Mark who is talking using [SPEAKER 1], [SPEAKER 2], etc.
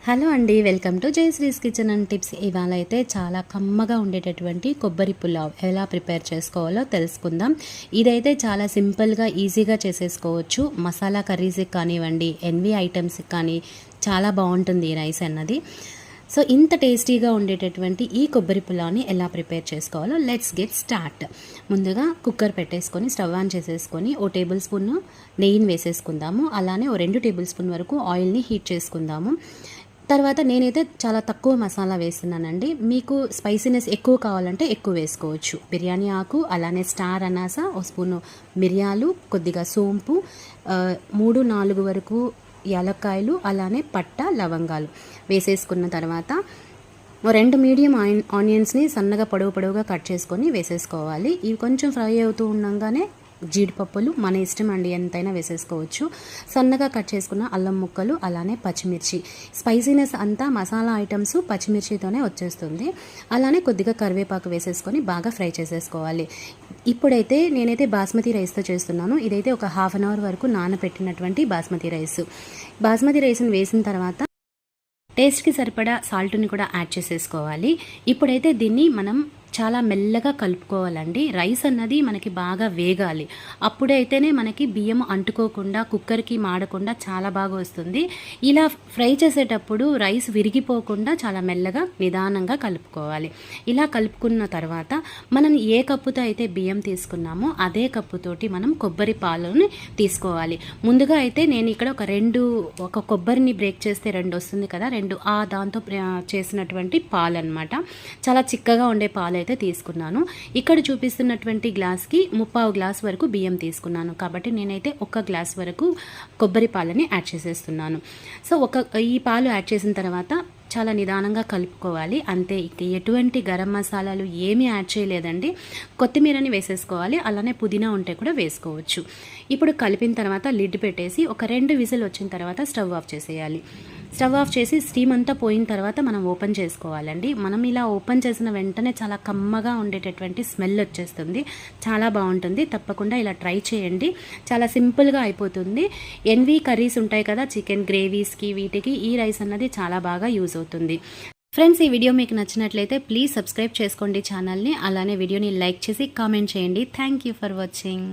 [SPEAKER 1] Hello అండి, welcome to Jayashree's kitchen and tips. ఇవాళ అయితే చాలా కమ్మగా ఉండేటటువంటి కొబ్బరి పులావ్ ఎలా ప్రిపేర్ చేసుకోవాలో తెలుసుకుందాం. ఇదైతే చాలా సింపుల్గా ఈజీగా చేసేసుకోవచ్చు. మసాలా కర్రీస్కి కానివ్వండి, ఎన్వి ఐటమ్స్కి కానీ చాలా బాగుంటుంది ఈ రైస్ అన్నది. సో ఇంత టేస్టీగా ఉండేటటువంటి ఈ కొబ్బరి పులావ్ని ఎలా ప్రిపేర్ చేసుకోవాలో లెట్స్ గెట్ స్టార్ట్. ముందుగా కుక్కర్ పెట్టేసుకొని స్టవ్ ఆన్ చేసేసుకొని ఓ టేబుల్ స్పూన్ నెయ్యిని వేసేసుకుందాము. అలానే ఓ 2 టేబుల్ స్పూన్ వరకు ఆయిల్ని హీట్ చేసుకుందాము. తర్వాత నేనైతే చాలా తక్కువ మసాలా వేస్తున్నానండి. మీకు స్పైసీనెస్ ఎక్కువ కావాలంటే ఎక్కువ వేసుకోవచ్చు. బిర్యానీ ఆకు, అలానే స్టార్ అనాస, ఓ స్పూను మిరియాలు, కొద్దిగా సోంపు, 3-4 వరకు యాలక్కాయలు, అలానే పట్ట, లవంగాలు వేసేసుకున్న తర్వాత 2 మీడియం ఆనియన్స్ని సన్నగా పొడవుగా కట్ చేసుకొని వేసేసుకోవాలి. ఇవి కొంచెం ఫ్రై అవుతూ ఉండగానే జీడిపప్పులు మన ఇష్టం అండి, ఎంతైనా వేసేసుకోవచ్చు. సన్నగా కట్ చేసుకున్న అల్లం ముక్కలు, అలానే పచ్చిమిర్చి. స్పైసీనెస్ అంతా మసాలా ఐటమ్స్ పచ్చిమిర్చితోనే వచ్చేస్తుంది. అలానే కొద్దిగా కరివేపాకు వేసేసుకొని బాగా ఫ్రై చేసేసుకోవాలి. ఇప్పుడైతే నేనైతే బాస్మతి రైస్తో చేస్తున్నాను. ఇదైతే ఒక 1/2 అవర్ వరకు నానబెట్టినటువంటి బాస్మతి రైస్. బాస్మతి రైస్ని వేసిన తర్వాత టేస్ట్కి సరిపడా సాల్ట్ని కూడా యాడ్ చేసేసుకోవాలి. ఇప్పుడైతే దీన్ని మనం చాలా మెల్లగా కలుపుకోవాలండి. రైస్ అన్నది మనకి బాగా వేగాలి. అప్పుడైతేనే మనకి బియ్యం అంటుకోకుండా, కుక్కర్కి మాడకుండా చాలా బాగా వస్తుంది. ఇలా ఫ్రై చేసేటప్పుడు రైస్ విరిగిపోకుండా చాలా మెల్లగా నిదానంగా కలుపుకోవాలి. ఇలా కలుపుకున్న తర్వాత మనం ఏ కప్పుతో అయితే బియ్యం తీసుకున్నామో అదే కప్పుతోటి మనం కొబ్బరి పాలని తీసుకోవాలి. ముందుగా అయితే నేను ఇక్కడ ఒక కొబ్బరిని బ్రేక్ చేస్తే 2 వస్తుంది కదా, దాంతో చేసినటువంటి పాలు అనమాట. చాలా చిక్కగా ఉండే పాలు అయితే తీసుకున్నాను. ఇక్కడ చూపిస్తున్నటువంటి గ్లాస్కి 3/4 గ్లాస్ వరకు బియ్యం తీసుకున్నాను. కాబట్టి నేనైతే 1 గ్లాస్ వరకు కొబ్బరి పాలని యాడ్ చేసేస్తున్నాను. సో ఈ పాలు యాడ్ చేసిన తర్వాత చాలా నిదానంగా కలుపుకోవాలి. అంతే, ఇక ఎటువంటి గరం మసాలాలు ఏమీ యాడ్ చేయలేదండి. కొత్తిమీరని వేసేసుకోవాలి. అలానే పుదీనా ఉంటే కూడా వేసుకోవచ్చు. ఇప్పుడు కలిపిన తర్వాత లిడ్ పెట్టేసి ఒక 2 విజిల్ వచ్చిన తర్వాత స్టవ్ ఆఫ్ చేసేయాలి. స్టవ్ ఆఫ్ చేసి స్టీమ్ అంతా పోయిన తర్వాత మనం ఓపెన్ చేసుకోవాలండి. మనం ఇలా ఓపెన్ చేసిన వెంటనే చాలా కమ్మగా ఉండేటటువంటి స్మెల్ వచ్చేస్తుంది. చాలా బాగుంటుంది. తప్పకుండా ఇలా ట్రై చేయండి. చాలా సింపుల్గా అయిపోతుంది. ఎన్వి కర్రీస్ ఉంటాయి కదా, చికెన్ గ్రేవీస్కి, వీటికి ఈ రైస్ అన్నది చాలా బాగా యూజ్ అవుతుంది. ఫ్రెండ్స్, ఈ వీడియో మీకు నచ్చినట్లయితే ప్లీజ్ సబ్స్క్రైబ్ చేసుకోండి ఛానల్ని. అలానే వీడియోని లైక్ చేసి కామెంట్ చేయండి. Thank you for watching.